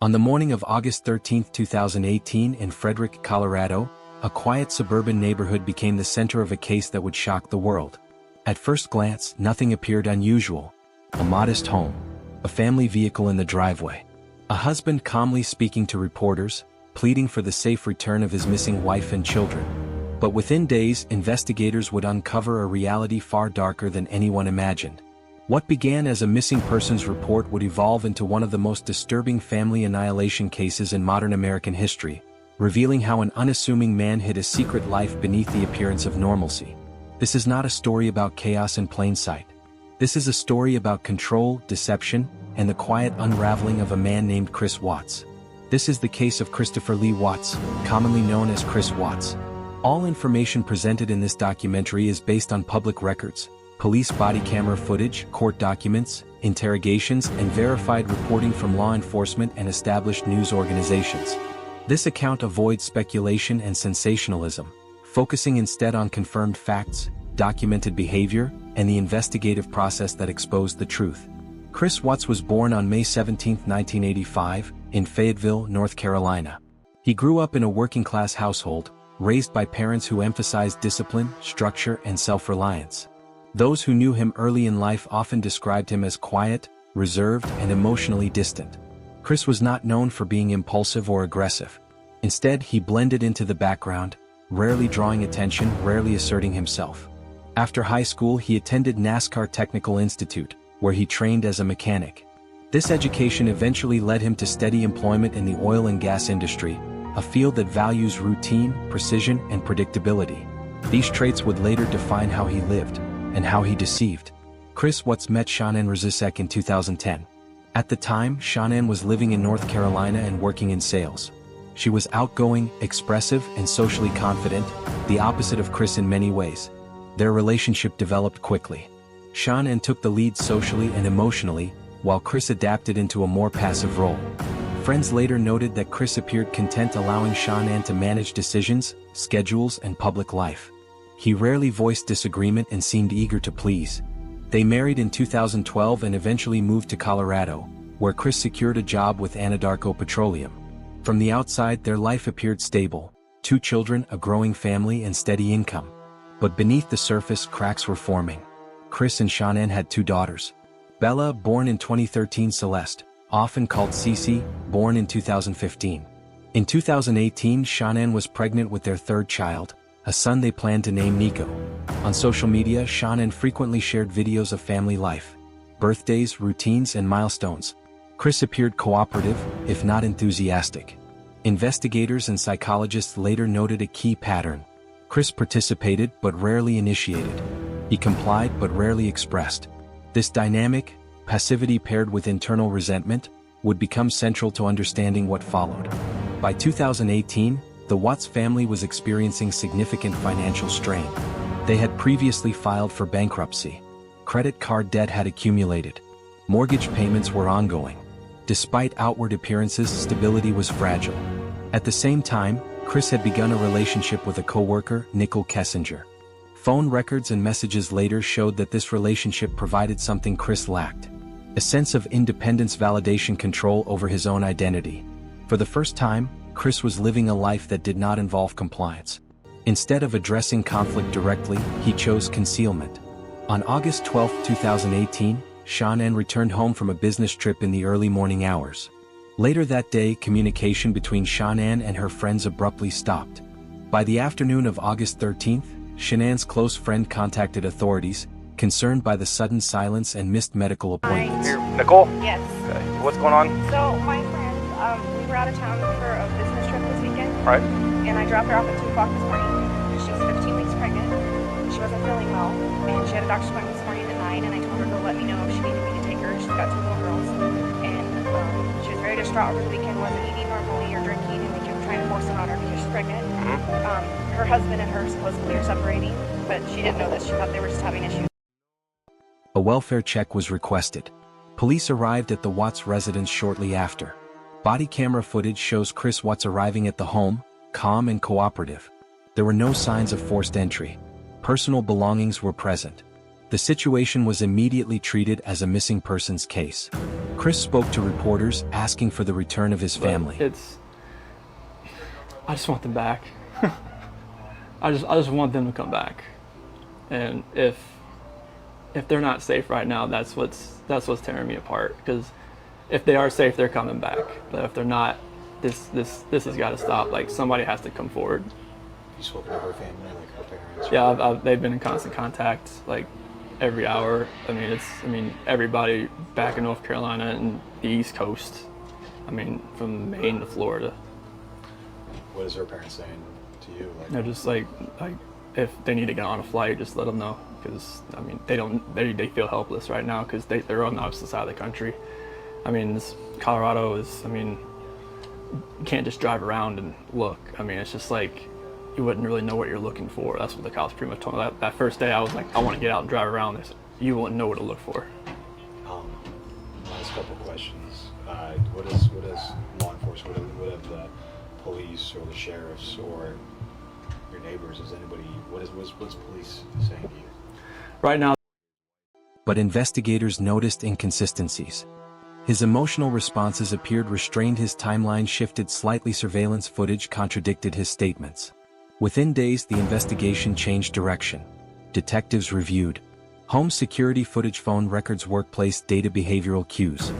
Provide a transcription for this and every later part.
On the morning of August 13, 2018 in Frederick, Colorado, a quiet suburban neighborhood became the center of a case that would shock the world. At first glance, nothing appeared unusual. A modest home, a family vehicle in the driveway, a husband calmly speaking to reporters, pleading for the safe return of his missing wife and children. But within days, investigators would uncover a reality far darker than anyone imagined. What began as a missing persons report would evolve into one of the most disturbing family annihilation cases in modern American history, revealing how an unassuming man hid a secret life beneath the appearance of normalcy. This is not a story about chaos in plain sight. This is a story about control, deception, and the quiet unraveling of a man named Chris Watts. This is the case of Christopher Lee Watts, commonly known as Chris Watts. All information presented in this documentary is based on public records, police body camera footage, court documents, interrogations, and verified reporting from law enforcement and established news organizations. This account avoids speculation and sensationalism, focusing instead on confirmed facts, documented behavior, and the investigative process that exposed the truth. Chris Watts was born on May 17, 1985, in Fayetteville, North Carolina. He grew up in a working-class household, raised by parents who emphasized discipline, structure, and self-reliance. Those who knew him early in life often described him as quiet, reserved, and emotionally distant. Chris was not known for being impulsive or aggressive. Instead, he blended into the background, rarely drawing attention, rarely asserting himself. After high school, he attended NASCAR Technical Institute, where he trained as a mechanic. This education eventually led him to steady employment in the oil and gas industry, a field that values routine, precision, and predictability. These traits would later define how he lived, and how he deceived. Chris Watts met Shanann Watts in 2010. At the time, Shanann was living in North Carolina and working in sales. She was outgoing, expressive, and socially confident, the opposite of Chris in many ways. Their relationship developed quickly. Shanann took the lead socially and emotionally, while Chris adapted into a more passive role. Friends later noted that Chris appeared content allowing Shanann to manage decisions, schedules, and public life. He rarely voiced disagreement and seemed eager to please. They married in 2012 and eventually moved to Colorado, where Chris secured a job with Anadarko Petroleum. From the outside, their life appeared stable: 2 children, a growing family, and steady income. But beneath the surface, cracks were forming. Chris and Shanann had 2 daughters. Bella, born in 2013, Celeste, often called Cece, born in 2015. In 2018, Shanann was pregnant with their 3rd child, a son they planned to name Nico. On social media, Shanann frequently shared videos of family life, birthdays, routines, and milestones. Chris appeared cooperative, if not enthusiastic. Investigators and psychologists later noted a key pattern. Chris participated but rarely initiated. He complied but rarely expressed. This dynamic, passivity paired with internal resentment, would become central to understanding what followed. By 2018, the Watts family was experiencing significant financial strain. They had previously filed for bankruptcy. Credit card debt had accumulated. Mortgage payments were ongoing. Despite outward appearances, stability was fragile. At the same time, Chris had begun a relationship with a co-worker, Nicole Kessinger. Phone records and messages later showed that this relationship provided something Chris lacked: a sense of independence, validation, control over his own identity. For the first time, Chris was living a life that did not involve compliance. Instead of addressing conflict directly, he chose concealment. On August 12, 2018, Shanann returned home from a business trip in the early morning hours. Later that day, communication between Shanann and her friends abruptly stopped. By the afternoon of August 13th, Shanann's close friend contacted authorities, concerned by the sudden silence and missed medical appointments. Here, Nicole? Yes. Okay. What's going on? So my friend, we were out of town for a business trip this weekend. Right. And I dropped her off at 2 o'clock this morning. She was 15 weeks pregnant. She wasn't feeling well. And she had a doctor's appointment this morning at 9, and I told her to let me know if she needed me to take her. She's got 2 little girls. And she was very distraught over the weekend, wasn't eating normally or drinking, and they kept trying to force it on her because she's pregnant. Her husband and her supposedly are separating, but she didn't know this. She thought they were just having issues. A welfare check was requested. Police arrived at the Watts residence shortly after. Body camera footage shows Chris Watts arriving at the home, calm and cooperative. There were no signs of forced entry. Personal belongings were present. The situation was immediately treated as a missing persons case. Chris spoke to reporters asking for the return of his family. I just want them back. I just want them to come back. And if they're not safe right now, that's what's tearing me apart. Because if they are safe, they're coming back. But if they're not, this has got to stop. Like, somebody has to come forward. You spoken to her family, like her parents? Yeah, they've been in constant contact, like every hour. I mean, everybody back in North Carolina and the East Coast. I mean, from Maine to Florida. What is her parents saying to you? Like, they're just like if they need to get on a flight, just let them know. Because I mean, they feel helpless right now because they're on the opposite side of the country. I mean, Colorado is. I mean, you can't just drive around and look. I mean, it's just like you wouldn't really know what you're looking for. That's what the cops pretty much told me. That first day, I was like, I want to get out and drive around. They said, you wouldn't know what to look for. Last couple of questions. What is law enforcement? What have the police or the sheriffs or your neighbors? Is anybody? What's police saying to you? Right now. But investigators noticed inconsistencies. His emotional responses appeared restrained, his timeline shifted slightly, surveillance footage contradicted his statements. Within days, the investigation changed direction. Detectives reviewed home security footage, phone records, workplace data, behavioral cues.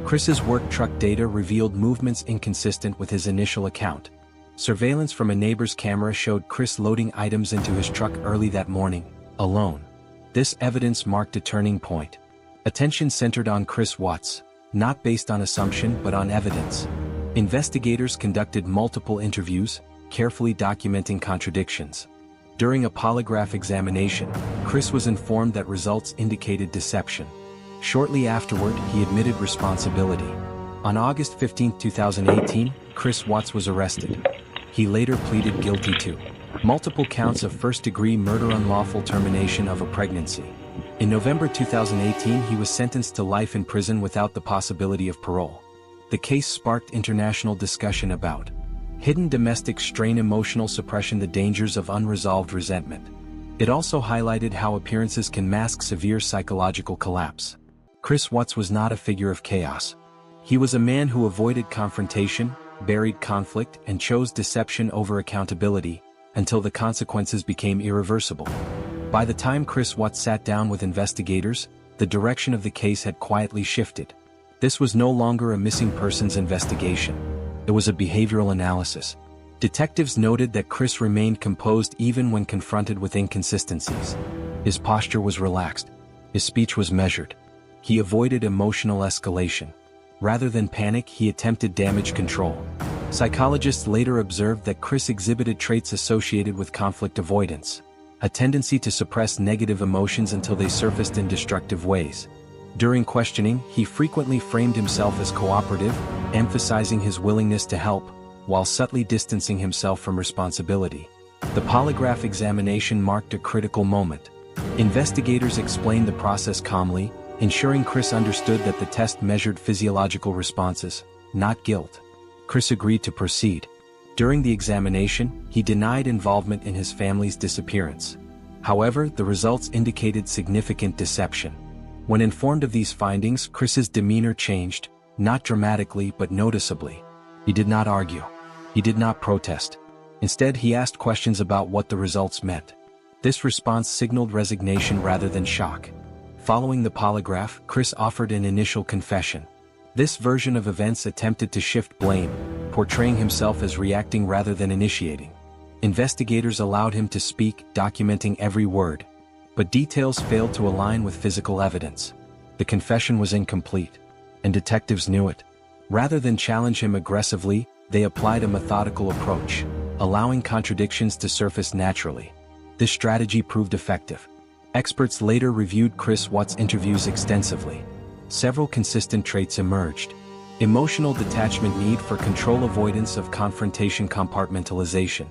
Chris's work truck data revealed movements inconsistent with his initial account. Surveillance from a neighbor's camera showed Chris loading items into his truck early that morning, alone. This evidence marked a turning point. Attention centered on Chris Watts, not based on assumption but on evidence. Investigators conducted multiple interviews, carefully documenting contradictions. During a polygraph examination, Chris was informed that results indicated deception. Shortly afterward, he admitted responsibility. On August 15, 2018, Chris Watts was arrested. He later pleaded guilty to multiple counts of first-degree murder, unlawful termination of a pregnancy. In November 2018, he was sentenced to life in prison without the possibility of parole. The case sparked international discussion about hidden domestic strain, emotional suppression, the dangers of unresolved resentment. It also highlighted how appearances can mask severe psychological collapse. Chris Watts was not a figure of chaos. He was a man who avoided confrontation, buried conflict, and chose deception over accountability, until the consequences became irreversible. By the time Chris Watts sat down with investigators, the direction of the case had quietly shifted. This was no longer a missing persons investigation. It was a behavioral analysis. Detectives noted that Chris remained composed even when confronted with inconsistencies. His posture was relaxed. His speech was measured. He avoided emotional escalation. Rather than panic, he attempted damage control. Psychologists later observed that Chris exhibited traits associated with conflict avoidance, a tendency to suppress negative emotions until they surfaced in destructive ways. During questioning, he frequently framed himself as cooperative, emphasizing his willingness to help, while subtly distancing himself from responsibility. The polygraph examination marked a critical moment. Investigators explained the process calmly, ensuring Chris understood that the test measured physiological responses, not guilt. Chris agreed to proceed. During the examination, he denied involvement in his family's disappearance. However, the results indicated significant deception. When informed of these findings, Chris's demeanor changed, not dramatically but noticeably. He did not argue. He did not protest. Instead, he asked questions about what the results meant. This response signaled resignation rather than shock. Following the polygraph, Chris offered an initial confession. This version of events attempted to shift blame, portraying himself as reacting rather than initiating. Investigators allowed him to speak, documenting every word. But details failed to align with physical evidence. The confession was incomplete, and detectives knew it. Rather than challenge him aggressively, they applied a methodical approach, allowing contradictions to surface naturally. This strategy proved effective. Experts later reviewed Chris Watts' interviews extensively. Several consistent traits emerged. Emotional detachment, need for control, avoidance of confrontation, compartmentalization.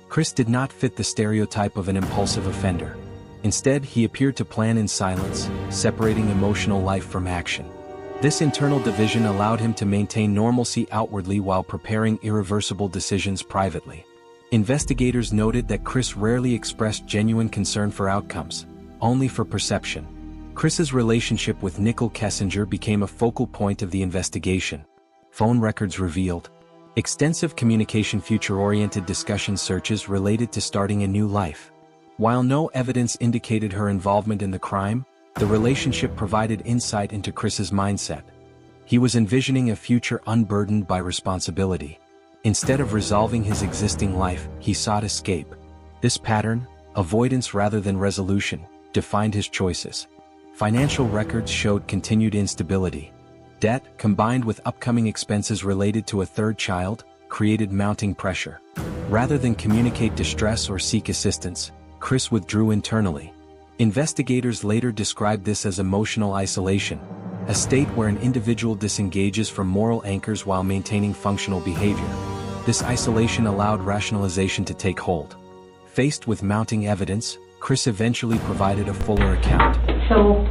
Chris did not fit the stereotype of an impulsive offender. Instead, he appeared to plan in silence, separating emotional life from action. This internal division allowed him to maintain normalcy outwardly while preparing irreversible decisions privately. Investigators noted that Chris rarely expressed genuine concern for outcomes, only for perception. Chris's relationship with Nicole Kessinger became a focal point of the investigation. Phone records revealed extensive communication, future-oriented discussion searches related to starting a new life. While no evidence indicated her involvement in the crime, the relationship provided insight into Chris's mindset. He was envisioning a future unburdened by responsibility. Instead of resolving his existing life, he sought escape. This pattern, avoidance rather than resolution, defined his choices. Financial records showed continued instability. Debt, combined with upcoming expenses related to a third child, created mounting pressure. Rather than communicate distress or seek assistance, Chris withdrew internally. Investigators later described this as emotional isolation, a state where an individual disengages from moral anchors while maintaining functional behavior. This isolation allowed rationalization to take hold. Faced with mounting evidence, Chris eventually provided a fuller account. So,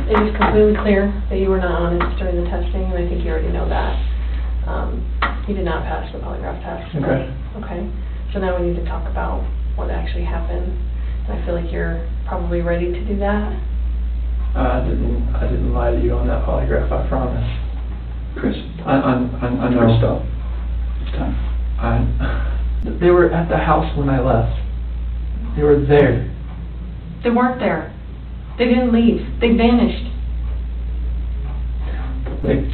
it is completely clear that you were not honest during the testing, and I think you already know that. You did not pass the polygraph test. Okay. Okay. So now we need to talk about what actually happened. And I feel like you're probably ready to do that. I didn't lie to you on that polygraph, I promise. Chris, I know. Chris, stop. It's time. They were at the house when I left. They were there. They weren't there. They didn't leave. They vanished.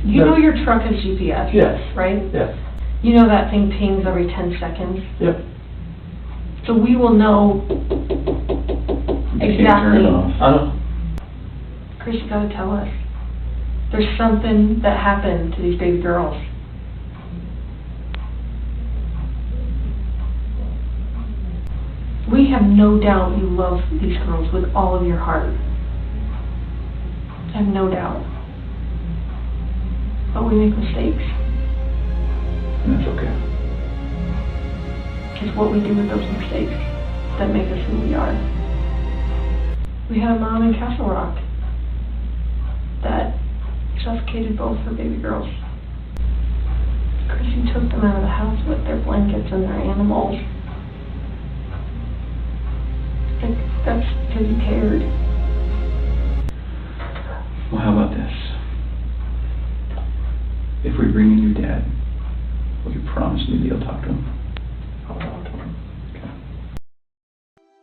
You know your truck has GPS, Yes. right? Yes. You know that thing pings every 10 seconds. Yep. So we will know You can't turn it off. I don't. Chris, you gotta tell us. There's something that happened to these baby girls. We have no doubt you love these girls with all of your heart. I have no doubt. But we make mistakes. And that's okay. It's what we do with those mistakes that make us who we are. We had a mom in Castle Rock that suffocated both her baby girls. Chrissy took them out of the house with their blankets and their animals. Like, that's because you cared. Well, how about this? If we bring in your dad, will you promise me that you'll talk to him? I'll talk to him. Okay.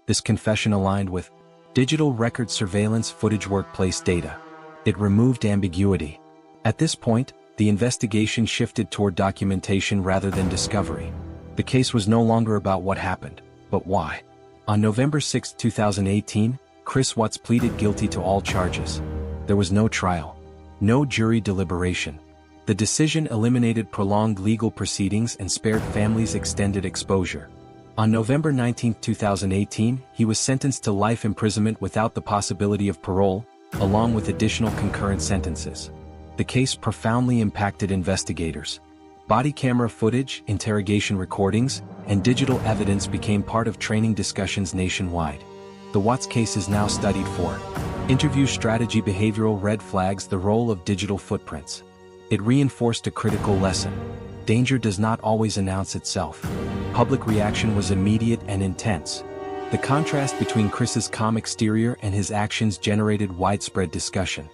This confession aligned with digital record surveillance footage workplace data. It removed ambiguity. At this point, the investigation shifted toward documentation rather than discovery. The case was no longer about what happened, but why. On November 6, 2018, Chris Watts pleaded guilty to all charges. There was no trial, no jury deliberation. The decision eliminated prolonged legal proceedings and spared families extended exposure. On November 19, 2018, he was sentenced to life imprisonment without the possibility of parole, along with additional concurrent sentences. The case profoundly impacted investigators. Body camera footage, interrogation recordings, and digital evidence became part of training discussions nationwide. The Watts case is now studied for interview strategy, behavioral red flags, the role of digital footprints. It reinforced a critical lesson. Danger does not always announce itself. Public reaction was immediate and intense. The contrast between Chris's calm exterior and his actions generated widespread discussion.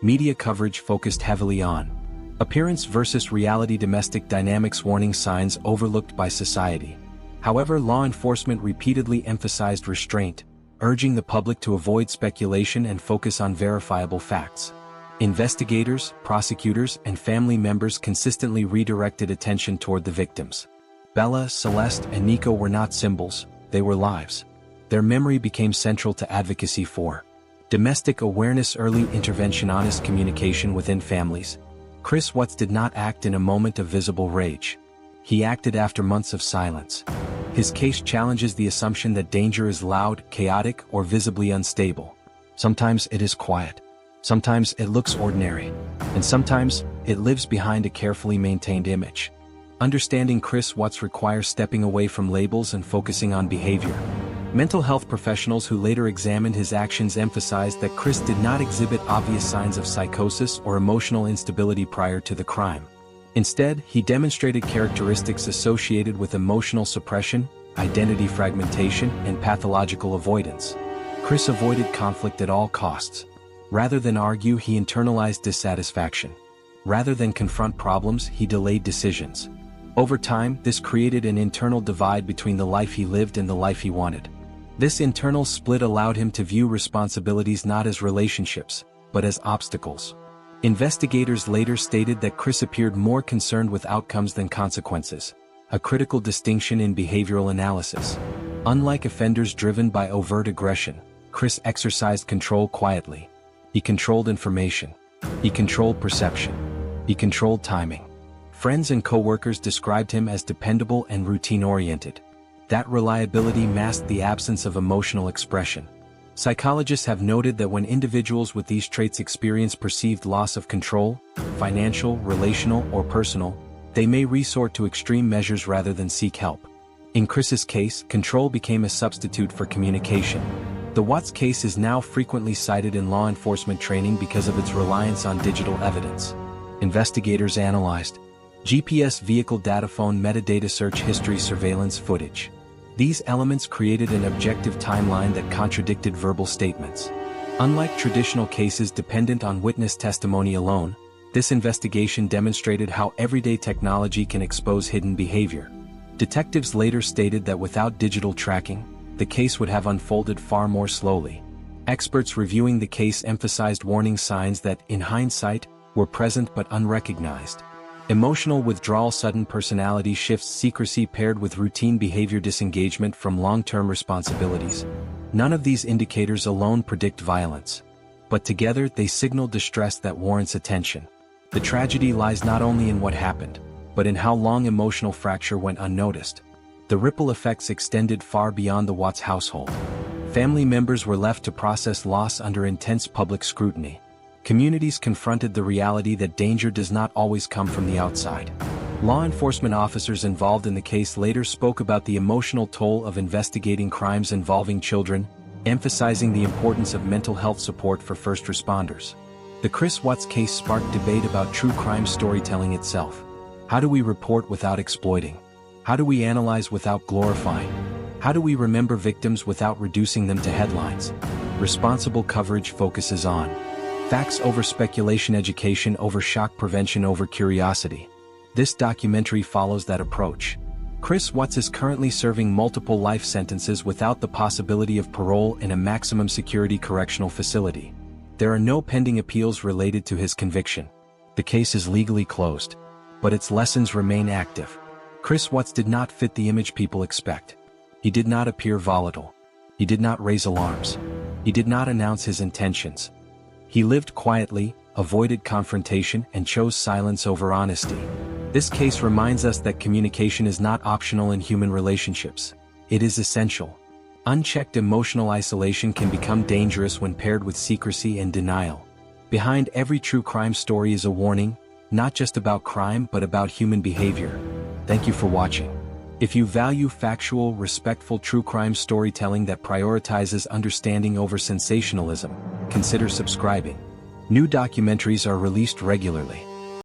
Media coverage focused heavily on appearance versus reality, domestic dynamics, warning signs overlooked by society. However, law enforcement repeatedly emphasized restraint, urging the public to avoid speculation and focus on verifiable facts. Investigators, prosecutors, and family members consistently redirected attention toward the victims. Bella, Celeste, and Nico were not symbols, they were lives. Their memory became central to advocacy for domestic awareness, early intervention, honest communication within families. Chris Watts did not act in a moment of visible rage. He acted after months of silence. His case challenges the assumption that danger is loud, chaotic, or visibly unstable. Sometimes it is quiet. Sometimes it looks ordinary. And sometimes it lives behind a carefully maintained image. Understanding Chris Watts requires stepping away from labels and focusing on behavior. Mental health professionals who later examined his actions emphasized that Chris did not exhibit obvious signs of psychosis or emotional instability prior to the crime. Instead, he demonstrated characteristics associated with emotional suppression, identity fragmentation, and pathological avoidance. Chris avoided conflict at all costs. Rather than argue, he internalized dissatisfaction. Rather than confront problems, he delayed decisions. Over time, this created an internal divide between the life he lived and the life he wanted. This internal split allowed him to view responsibilities not as relationships, but as obstacles. Investigators later stated that Chris appeared more concerned with outcomes than consequences, a critical distinction in behavioral analysis. Unlike offenders driven by overt aggression, Chris exercised control quietly. He controlled information. He controlled perception. He controlled timing. Friends and co-workers described him as dependable and routine-oriented. That reliability masked the absence of emotional expression. Psychologists have noted that when individuals with these traits experience perceived loss of control, financial, relational, or personal, they may resort to extreme measures rather than seek help. In Chris's case, control became a substitute for communication. The Watts case is now frequently cited in law enforcement training because of its reliance on digital evidence. Investigators analyzed GPS vehicle data, phone metadata, search history, surveillance footage. These elements created an objective timeline that contradicted verbal statements. Unlike traditional cases dependent on witness testimony alone, this investigation demonstrated how everyday technology can expose hidden behavior. Detectives later stated that without digital tracking, the case would have unfolded far more slowly. Experts reviewing the case emphasized warning signs that, in hindsight, were present but unrecognized. Emotional withdrawal, sudden personality shifts, secrecy paired with routine behavior, disengagement from long-term responsibilities. None of these indicators alone predict violence, but together they signal distress that warrants attention. The tragedy lies not only in what happened, but in how long emotional fracture went unnoticed. The ripple effects extended far beyond the Watts household. Family members were left to process loss under intense public scrutiny. Communities confronted the reality that danger does not always come from the outside. Law enforcement officers involved in the case later spoke about the emotional toll of investigating crimes involving children, emphasizing the importance of mental health support for first responders. The Chris Watts case sparked debate about true crime storytelling itself. How do we report without exploiting? How do we analyze without glorifying? How do we remember victims without reducing them to headlines? Responsible coverage focuses on facts over speculation, education over shock, prevention over curiosity. This documentary follows that approach. Chris Watts is currently serving multiple life sentences without the possibility of parole in a maximum security correctional facility. There are no pending appeals related to his conviction. The case is legally closed, but its lessons remain active. Chris Watts did not fit the image people expect. He did not appear volatile. He did not raise alarms. He did not announce his intentions. He lived quietly, avoided confrontation, and chose silence over honesty. This case reminds us that communication is not optional in human relationships. It is essential. Unchecked emotional isolation can become dangerous when paired with secrecy and denial. Behind every true crime story is a warning, not just about crime but about human behavior. Thank you for watching. If you value factual, respectful true crime storytelling that prioritizes understanding over sensationalism, consider subscribing. New documentaries are released regularly.